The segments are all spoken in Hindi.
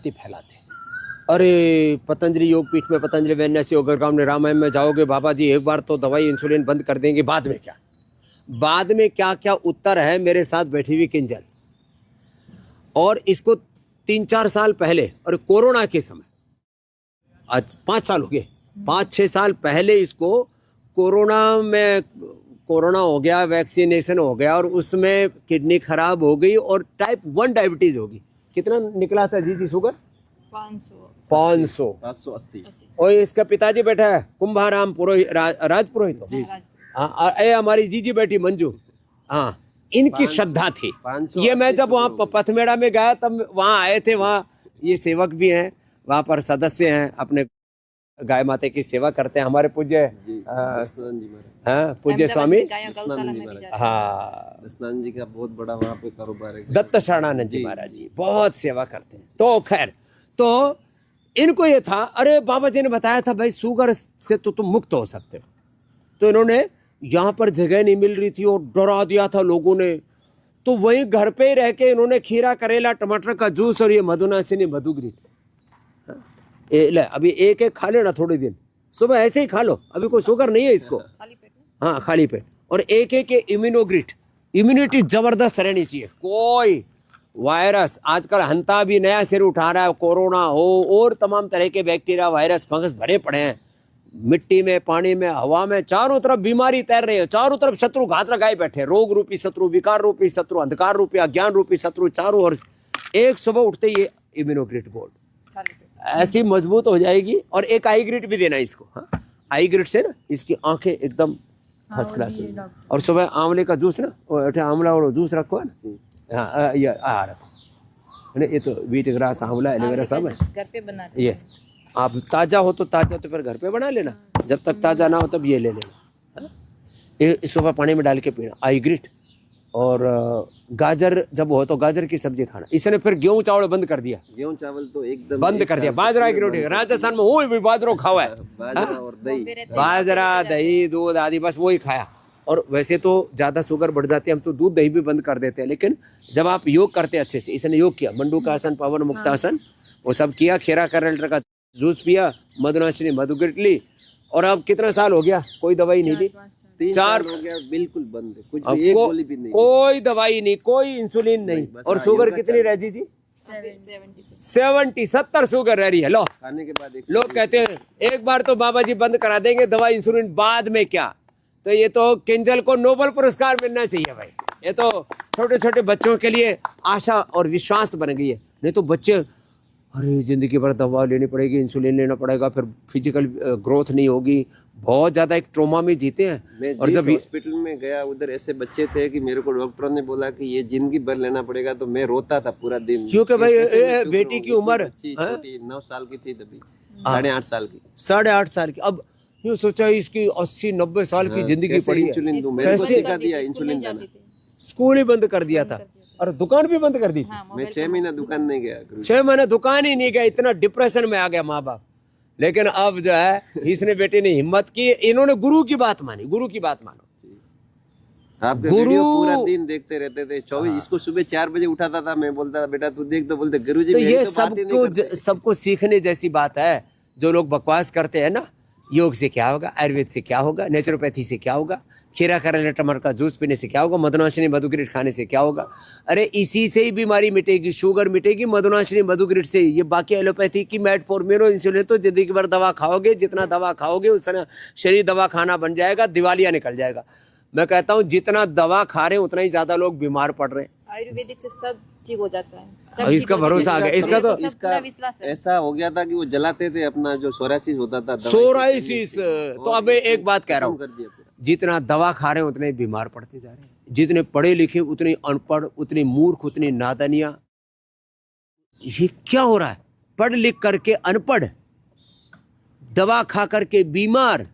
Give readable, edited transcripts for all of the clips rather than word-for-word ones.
भ्रांति फैलाते हैं। अरे पतंजलि योगपीठ में, पतंजलि वैन्यासी योगर गांव में, रामायण में जाओगे, बाबा जी एक बार तो दवाई इंसुलिन बंद कर देंगे, बाद में क्या? बाद में क्या क्या उत्तर है मेरे साथ बैठी हुई किंजल। और इसको 3-4 साल पहले, और कोरोना के समय, आज 5 साल हो गए, 5-6 साल पहले इसको कोरोना हो गया, वैक्सीनेशन हो गया, और उसमें किडनी खराब हो गई और टाइप 1 डायबिटीज होगी। कितना निकला था जी शुगर? 580। और इसका पिताजी बैठा है कुंभाराम पुरोहित, राजपुरोहित जी। हाँ, हमारी जीजी बैठी मंजू, हाँ, इनकी श्रद्धा थी। ये मैं जब वहाँ पथमेड़ा में गया तब वहाँ आए थे, वहाँ ये सेवक भी हैं, वहाँ पर सदस्य हैं, अपने गाय माता की सेवा करते हैं। हमारे पूज्य पूज्य स्वामी हाँ दस्तान जी का बहुत बड़ा वहाँ पे कारोबार है, दत्त शरणानंद जी महाराज जी बहुत सेवा करते हैं। तो खैर, तो इनको ये था, अरे बाबा जी ने बताया था भाई शुगर से तो तुम मुक्त हो सकते हो। तो इन्होंने यहाँ पर जगह नहीं मिल रही थी और डरा दिया था लोगों ने, तो वही घर पे ही रह के इन्होंने खीरा, करेला, टमाटर का जूस और ये मधुनाशिनी मधुग्रीन, ले अभी एक एक खा लेना थोड़े दिन, सुबह ऐसे ही खा लो, अभी कोई शुगर नहीं है इसको, हाँ खाली पेट। और एक एक इम्यूनोग्रिट, इम्यूनिटी जबरदस्त रहनी चाहिए। कोई वायरस आजकल हंता भी नया सिर उठा रहा है, कोरोना हो और तमाम तरह के बैक्टीरिया, वायरस, फंगस भरे पड़े हैं मिट्टी में, पानी में, हवा में, चारों तरफ बीमारी तैर रही है, चारों तरफ शत्रु घात लगाए बैठे, रोग रूपी शत्रु, विकार रूपी शत्रु, अंधकार रूपी, अज्ञान रूपी शत्रु चारों ओर। एक सुबह उठते ही इम्यूनोग्रिट गोल्ड ऐसी मजबूत हो जाएगी। और एक आई ग्रिट भी देना इसको, हाँ आई ग्रिट से ना इसकी आंखें एकदम फर्स्ट क्लास। और सुबह आंवले का जूस ना, आंवला और जूस रखो है ना, हाँ ये रखो, ये तो वीट ग्रास, आंवला, एलोवेरा सब है घर पे बनाते ये। आप ताजा हो तो ताजा, तो फिर घर पे बना लेना, जब तक ताजा ना हो तब ये ले लेना। ये सुबह पानी में डाल के पीना आई ग्रिट। और गाजर जब हो तो गाजर की सब्जी खाना। इसने फिर गेहूं चावल बंद कर दिया, गेहूं चावल तो एकदम बंद कर दिया। बाजरा की रोटी, राजस्थान में वो भी बाजरा खावा है, बाजरा और दही, बाजरा, दही, दूध आदि, बस वही खाया। और वैसे तो ज्यादा शुगर बढ़ जाती है, हम तो दूध दही भी बंद कर देते हैं, लेकिन जब आप योग करते हैं अच्छे से, इसने योग किया, मंडूकासन, पवन मुक्तासन, वो सब किया, खीरा करेला का जूस पिया, मधुनाशिनी मधुग्रिट ली। और अब कितना साल हो गया कोई दवाई नहीं दी, 4 हो गया, बिल्कुल बंद है, कुछ भी एक गोली भी नहीं, कोई दवाई नहीं, कोई इंसुलिन नहीं। और शुगर कितनी रह जी? 70 शुगर रह रही है। लो खाने के बाद लोग कहते हैं एक बार तो बाबा जी बंद करा देंगे दवाई इंसुलिन, बाद में क्या? तो ये तो किंजल को नोबेल पुरस्कार मिलना चाहिए भाई। ये तो छोटे छोटे बच्चों के लिए आशा और विश्वास बन गई है। नहीं तो बच्चे, अरे जिंदगी भर दवा लेनी पड़ेगी, इंसुलिन लेना पड़ेगा, फिर फिजिकल ग्रोथ नहीं होगी, बहुत ज्यादा एक ट्रोमा में जीते हैं। मैं और जब हॉस्पिटल में गया, उधर ऐसे बच्चे थे कि मेरे को डॉक्टरों ने बोला कि ये जिंदगी भर लेना पड़ेगा, तो मैं रोता था पूरा दिन, क्योंकि भाई बेटी की उम्र छोटी 9 साल की थी तभी, 8.5 साल की, 8.5 साल की। अब यूँ सोचा इसकी 80-90 साल की जिंदगी पड़ी है, इंसुलिन दूं, मेरे को सिखा दिया इंसुलिन देना। स्कूल ही बंद कर दिया था और दुकान भी बंद कर दी थी। मैं 6 महीना दुकान नहीं गया, 6 महीने दुकान ही नहीं गया, इतना डिप्रेशन में आ गया माँ बाप। लेकिन अब जो है इसने बेटे ने हिम्मत की, इन्होंने गुरु की बात मानी। गुरु की बात मानो, आपके वीडियो पूरा दिन देखते रहते थे 24। इसको सुबह 4 बजे उठाता था, मैं बोलता था बेटा तू देख, तो बोलते गुरुजी तो मेरी ये तो बात ही नहीं करते। सबको सीखने जैसी बात है। जो लोग बकवास करते हैं ना, योग से क्या होगा, आयुर्वेद से क्या होगा, नेचुरोपैथी से क्या होगा, खीरा करेला टमाटर का जूस पीने से क्या होगा, मधुनाशिनी मधुग्रिट खाने से क्या होगा, अरे इसी से ही बीमारी मिटेगी, शुगर मिटेगी मधुनाशिनी मधुग्रिट से। ये बाकी एलोपैथी की मेटफॉर्मिन, इंसुलिन तो जिंदगी भर दवा खाओगे, जितना दवा खाओगे उस शरीर दवा खाना बन जाएगा, दिवालिया निकल जाएगा। मैं कहता हूँ जितना दवा खा रहे हैं उतना ही ज्यादा लोग बीमार पड़ रहे हैं। आयुर्वेदिक से सब ठीक हो जाता है, अब इसका भरोसा आ गया। इसका तो इसका ऐसा हो गया था कि वो जलाते थे अपना जो सोरासिस होता था, सोराइसिस। तो अब एक बात कह रहा हूँ, जितना दवा खा रहे हैं उतने बीमार पड़ते जा रहे हैं। जितने पढ़े लिखे उतने अनपढ़, उतने मूर्ख, उतनी नादानियां। ये क्या हो रहा है? पढ़ लिख करके अनपढ़, दवा खा करके बीमार,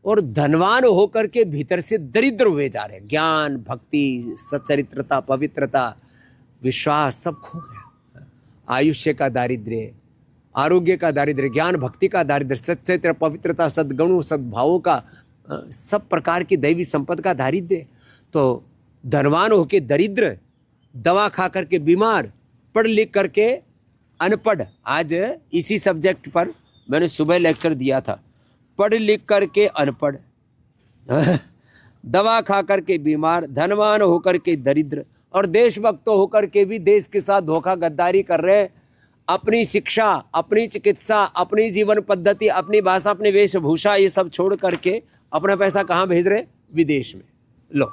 और धनवान होकर के भीतर से दरिद्र हुए जा रहे हैं। ज्ञान, भक्ति, सच्चरित्रता, पवित्रता, विश्वास सब खो गया। आयुष्य का दारिद्र्य, आरोग्य का दारिद्र्य, ज्ञान भक्ति का दारिद्र्य, सच्चरित्र, पवित्रता, सद्गुणों, सद्भावों का, सब प्रकार की दैवी संपत्ति का दारिद्र्य। तो धनवान होके दरिद्र, दवा खा करके बीमार, पढ़ लिख करके अनपढ़, आज इसी सब्जेक्ट पर मैंने सुबह लेक्चर दिया था, पढ़ लिख करके अनपढ़, दवा खा करके बीमार, धनवान होकर के दरिद्र, और देशभक्त होकर के भी देश के साथ धोखा गद्दारी कर रहे हैं। अपनी शिक्षा, अपनी चिकित्सा, अपनी जीवन पद्धति, अपनी भाषा, अपनी वेशभूषा, ये सब छोड़ करके अपना पैसा कहाँ भेज रहे? विदेश में। लो,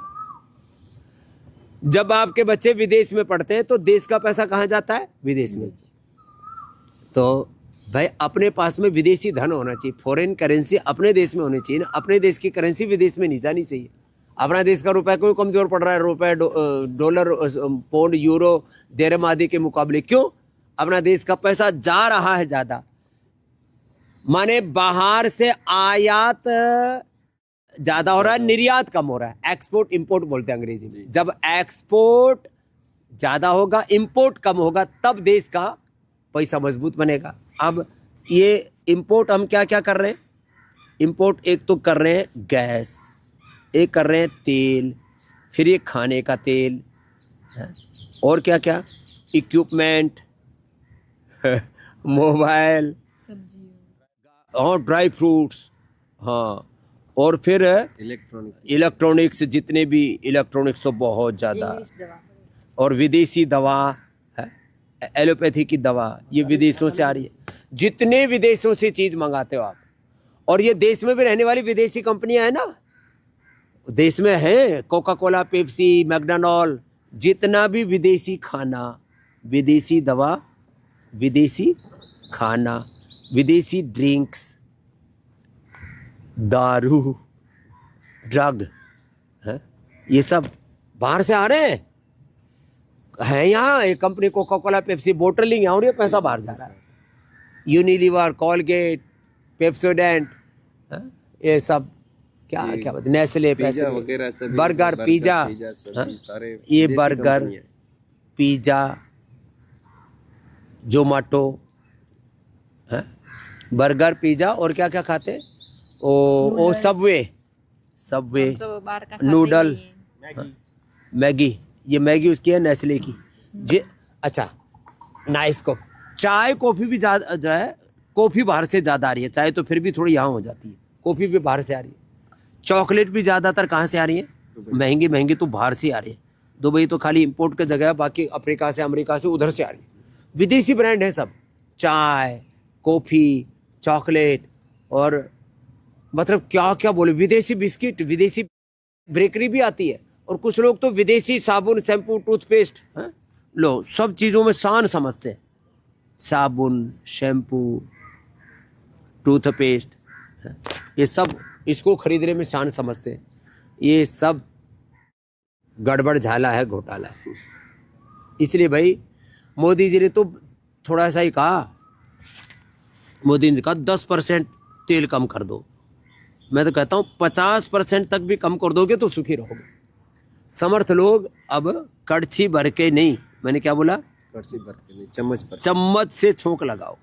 जब आपके बच्चे विदेश में पढ़ते हैं तो देश का पैसा कहाँ जाता है? विदेश में। तो भाई अपने पास में विदेशी धन होना चाहिए, फॉरेन करेंसी अपने देश में होनी चाहिए ना। अपने देश की करेंसी विदेश में नहीं जानी चाहिए। अपना देश का रुपया क्यों कमजोर पड़ रहा है? रुपए, डॉलर, पौंड, यूरो, दिरहम आदि के मुकाबले क्यों? अपना देश का पैसा जा रहा है ज्यादा, माने बाहर से आयात ज्यादा हो रहा है, निर्यात कम हो रहा है। एक्सपोर्ट इंपोर्ट बोलते हैं अंग्रेजी में। जब एक्सपोर्ट ज्यादा होगा, इंपोर्ट कम होगा, तब देश का पैसा मजबूत बनेगा। अब ये इंपोर्ट हम क्या क्या कर रहे हैं? इंपोर्ट एक तो कर रहे हैं गैस, एक कर रहे हैं तेल, फिर ये खाने का तेल, और क्या क्या, इक्विपमेंट, मोबाइल, और ड्राई फ्रूट्स, हाँ, और फिर इलेक्ट्रॉनिक्स, जितने भी इलेक्ट्रॉनिक्स तो बहुत ज़्यादा, इंग्लिश दवा, और विदेशी दवा है, एलोपैथी की दवा, ये विदेशों से आ रही है। जितने विदेशों से चीज़ मंगाते हो आप, और ये देश में भी रहने वाली विदेशी कंपनियां हैं ना, देश में है, कोका कोला, पेप्सी, मैकडॉनल्ड, जितना भी विदेशी खाना, विदेशी दवा, विदेशी खाना, विदेशी ड्रिंक्स, दारू, ड्रग है, ये सब बाहर से आ रहे हैं यहाँ। एक company Coca Cola, Pepsi, bottling यहाँ हो रही है, पैसा बाहर जा रहा है। यूनिलीवर, कोलगेट, पेप्सोडेंट, ये सब क्या क्या बोलते, नेस्ले, बर्गर, पिज्जा, ये burger, pizza, Zomato, burger, pizza, और क्या क्या खाते? ओ सबवे, तो बाहर का खाते नूडल, ही हैं। मैगी, ये मैगी उसकी है नेस्ले की जी। अच्छा, नाइस को चाय कॉफ़ी भी ज़्यादा जो है, कॉफ़ी बाहर से ज़्यादा आ रही है। चाय तो फिर भी थोड़ी यहाँ हो जाती है, कॉफ़ी भी बाहर से आ रही है। चॉकलेट भी ज़्यादातर कहाँ से आ रही है? महंगी महंगी तो बाहर से आ रही है। दुबई तो खाली इंपोर्ट की जगह है, बाकी अफ्रीका से, अमेरिका से, उधर से आ रही है। विदेशी ब्रांड है सब, चाय, कॉफ़ी, चॉकलेट, और मतलब क्या क्या बोले, विदेशी बिस्किट, विदेशी बेकरी भी आती है। और कुछ लोग तो विदेशी साबुन, शैम्पू, टूथपेस्ट, लो सब चीज़ों में शान समझते हैं। साबुन, शैम्पू, टूथपेस्ट, ये सब इसको खरीदने में शान समझते हैं। ये सब गड़बड़ झाला है, घोटाला है। इसलिए भाई मोदी जी ने तो थोड़ा सा ही कहा, मोदी ने कहा 10% तेल कम कर दो। मैं तो कहता हूँ 50% तक भी कम कर दोगे तो सुखी रहोगे। समर्थ लोग अब कड़छी भर के नहीं, मैंने क्या बोला? कड़छी भर के नहीं, चम्मच भर, चम्मच से छोंक लगाओ,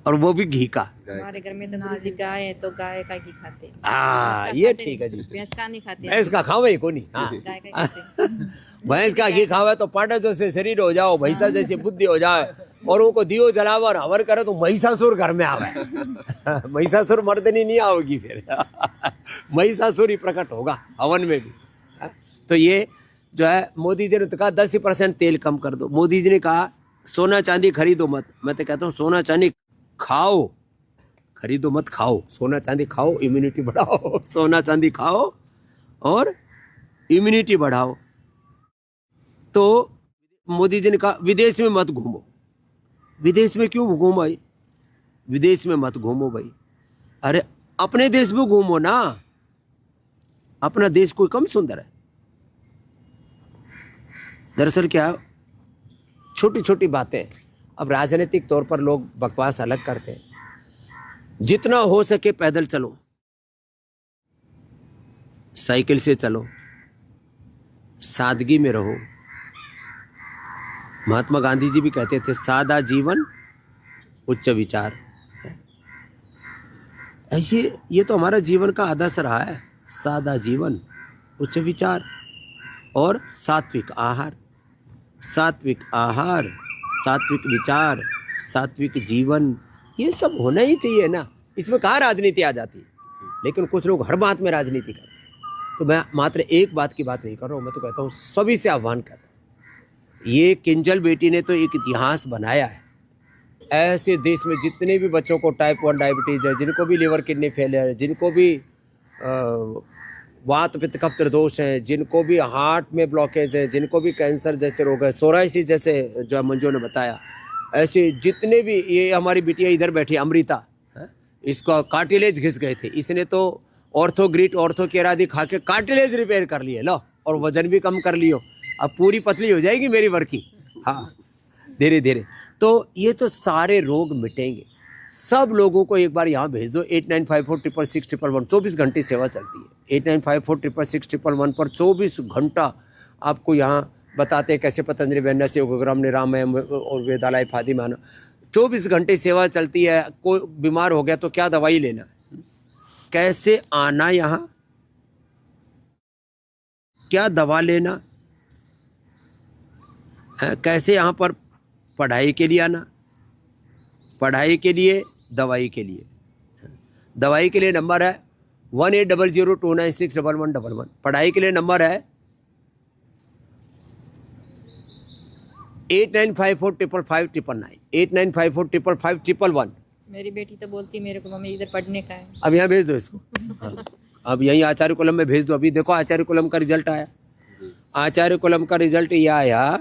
और वो भी घी का। हमारे घर में तो गुरुजी गाय है तो गाय का घी खाते हैं। हाँ, भैंस का ये खाते ठीक है नहीं, जी। भैंस का नहीं खाते। भैंस का खावे को नहीं, हाँ। गाय का खाते हैं। भैंस का घी खावे तो पांडा जैसे शरीर हो जाओ, भैंसा जैसी बुद्धि हो जाए, और उनको दियो जलावे और हवन करे तो महिषासुर घर में आवे। महिषासुर मर्दनी नहीं आओगी फिर, महिषासुर ही प्रकट होगा हवन में भी। तो ये जो है मोदी जी ने तो कहा 10% तेल कम कर दो। मोदी जी ने कहा सोना चांदी खरीदो मत। मैं तो कहता हूँ सोना चांदी खाओ, खरीदो मत, खाओ। सोना चांदी खाओ, इम्यूनिटी बढ़ाओ। सोना चांदी खाओ और इम्यूनिटी बढ़ाओ। तो मोदी जी ने कहा विदेश में मत घूमो। विदेश में क्यों घूमो भाई? विदेश में मत घूमो भाई, अरे अपने देश में घूमो ना। अपना देश कोई कम सुंदर है? दरअसल क्या, छोटी छोटी बातें, अब राजनीतिक तौर पर लोग बकवास अलग करते हैं। जितना हो सके पैदल चलो, साइकिल से चलो, सादगी में रहो। महात्मा गांधी जी भी कहते थे सादा जीवन उच्च विचार। ये तो हमारा जीवन का आदर्श रहा है, सादा जीवन, उच्च विचार और सात्विक आहार। सात्विक आहार, सात्विक विचार, सात्विक जीवन, ये सब होना ही चाहिए ना। इसमें कहाँ राजनीति आ जाती है, लेकिन कुछ लोग हर बात में राजनीति करते हैं। तो मैं मात्र एक बात की बात नहीं कर रहा हूँ, मैं तो कहता हूँ सभी से आह्वान करता हूँ। ये किंजल बेटी ने तो एक इतिहास बनाया है। ऐसे देश में जितने भी बच्चों को टाइप 1 डायबिटीज है, जिनको भी लिवर किडनी फेलियर है, जिनको भी वात पित्त कफ दोष है, जिनको भी हार्ट में ब्लॉकेज है, जिनको भी कैंसर जैसे रोग है, सोराइसिस जैसे जो मंजू ने बताया, ऐसे जितने भी, ये हमारी बिटिया इधर बैठी अमृता, इसका कार्टिलेज घिस गए थे, इसने तो ऑर्थोग्रिट ऑर्थो केयर आदि खा के कार्टिलेज रिपेयर कर लिए, लो, और वजन भी कम कर लियो, अब पूरी पतली हो जाएगी मेरी वर्की। हाँ, धीरे धीरे तो ये तो सारे रोग मिटेंगे। सब लोगों को एक बार यहाँ भेज दो। 8954666611 24 घंटे सेवा चलती है। 8954666611 पर 24 घंटा आपको यहाँ बताते हैं कैसे पतंजलि वैन्यास योगग्राम निराम और वेदालय फादी मानो। 24 घंटे सेवा चलती है। कोई बीमार हो गया तो क्या दवाई लेना, कैसे आना यहाँ, क्या दवा लेना, कैसे यहाँ पर पढ़ाई के लिए आना, पढ़ाई के लिए, दवाई के लिए। दवाई के लिए नंबर है 180029611111। पढ़ाई के लिए नंबर है 8954555599 8954555511। मेरी बेटी तो बोलती मेरे को मम्मी इधर पढ़ने का है। अब यहाँ भेज दो इसको। हाँ। अब यहीं आचार्य कुलम में भेज दो। अभी देखो आचार्य कुलम का रिजल्ट आया। आचार्य कुलम का रिजल्ट ये आया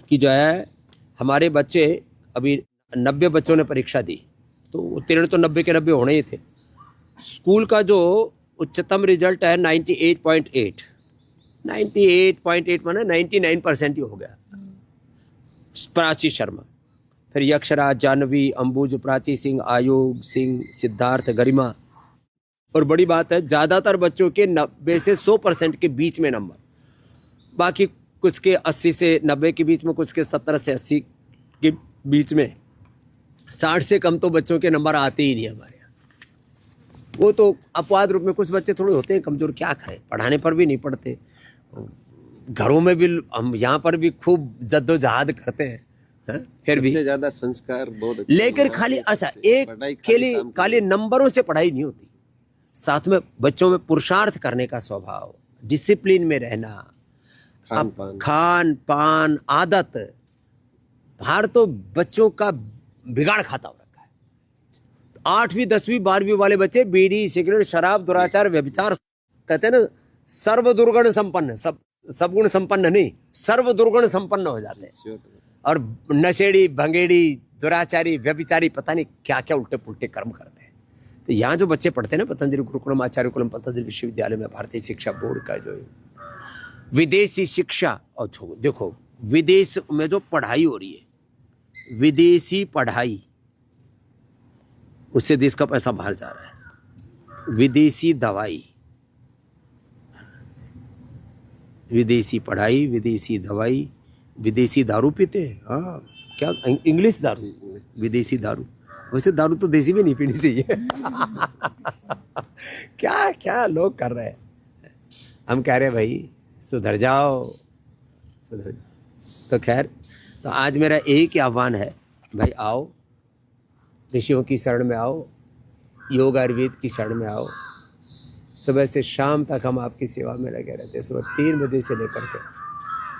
कि जो है हमारे बच्चे, अभी 90 बच्चों ने परीक्षा दी, तो उत्तीर्ण तो 90 के 90 होने ही थे। स्कूल का जो उच्चतम रिजल्ट है 98.8 98.8 माने 99% ही हो गया। प्राची शर्मा, फिर यक्षराज, जानवी, अंबुज, प्राची सिंह, आयोग सिंह, सिद्धार्थ, गरिमा। और बड़ी बात है, ज़्यादातर बच्चों के 90 से 100% के बीच में नंबर, बाकी कुछ के 80 से 90 के बीच में, कुछ के 70 से 80 के बीच में। 60 से कम तो बच्चों के नंबर आते ही नहीं हमारे यहाँ। वो तो अपवाद रूप में कुछ बच्चे थोड़े होते हैं कमज़ोर, क्या करें, पढ़ाने पर भी नहीं पढ़ते। घरों में भी हम यहाँ पर भी खूब जद्दोजहद करते हैं, फिर भी सबसे ज्यादा संस्कार बहुत अच्छे लेकर खाली अच्छा एक खाली नंबरों से पढ़ाई नहीं होती। साथ में बच्चों में पुरुषार्थ करने का स्वभाव, डिसिप्लिन में रहना, खान पान आदत। बाहर तो बच्चों का बिगाड़ खाता हो रखा है। 8वीं 10वीं 12वीं वाले बच्चे बीड़ी सिगरेट शराब दुराचार व्यभिचार, कहते हैं ना सर्व दुर्गुण संपन्न, सब गुण संपन्न नहीं, सर्व दुर्गुण संपन्न हो जाते हैं। और नशेड़ी भंगेड़ी दुराचारी व्यभिचारी पता नहीं क्या क्या उल्टे पुल्टे कर्म करते हैं। तो यहाँ जो बच्चे पढ़ते हैं ना पतंजलि गुरुकुलम आचार्य कुलम पतंजलि विश्वविद्यालय में, भारतीय शिक्षा बोर्ड का जो विदेशी शिक्षा, और देखो विदेश में जो पढ़ाई हो रही है, विदेशी पढ़ाई, उससे देश का पैसा बाहर जा रहा है। विदेशी दवाई, विदेशी पढ़ाई, विदेशी दवाई, विदेशी दारू पीते हैं। हाँ, क्या इंग्लिश दारू, विदेशी दारू। वैसे दारू तो देसी में नहीं पीनी चाहिए। क्या क्या लोग कर रहे हैं। हम कह रहे हैं भाई सुधर जाओ, सुधर जाओ। तो खैर, तो आज मेरा एक ही आह्वान है, भाई आओ, ऋषियों की शरण में आओ, योग आयुर्वेद की शरण में आओ। सुबह से शाम तक हम आपकी सेवा में लगे रहते हैं। सुबह 3 बजे से लेकर के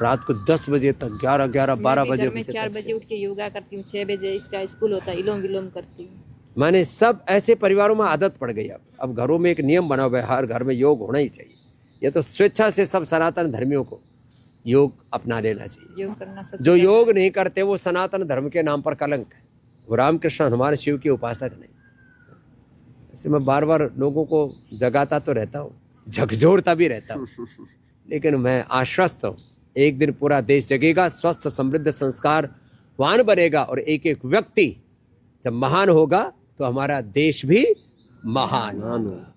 रात को 10 बजे तक, 11, 12 बजे। मैं 4 बजे उठ के योगा करती हूँ, 6 बजे इसका स्कूल होता है, इलोम विलोम करती हूँ। मैंने सब ऐसे परिवारों में आदत पड़ गई। अब घरों में एक नियम बना हुआ है, हर घर में योग होना ही चाहिए। ये तो स्वेच्छा से सब सनातन धर्मियों को योग अपना लेना चाहिए। योग करना सबसे जो योग नहीं करते वो सनातन धर्म के नाम पर कलंक है। वो रामकृष्ण हनुमान शिव के उपासक नहीं। ऐसे मैं बार बार लोगों को जगाता तो रहता हूँ, झकझोरता भी रहता हूँ, लेकिन मैं आश्वस्त हूँ, एक दिन पूरा देश जगेगा, स्वस्थ समृद्ध संस्कारवान बनेगा, और एक एक व्यक्ति जब महान होगा तो हमारा देश भी महान होगा।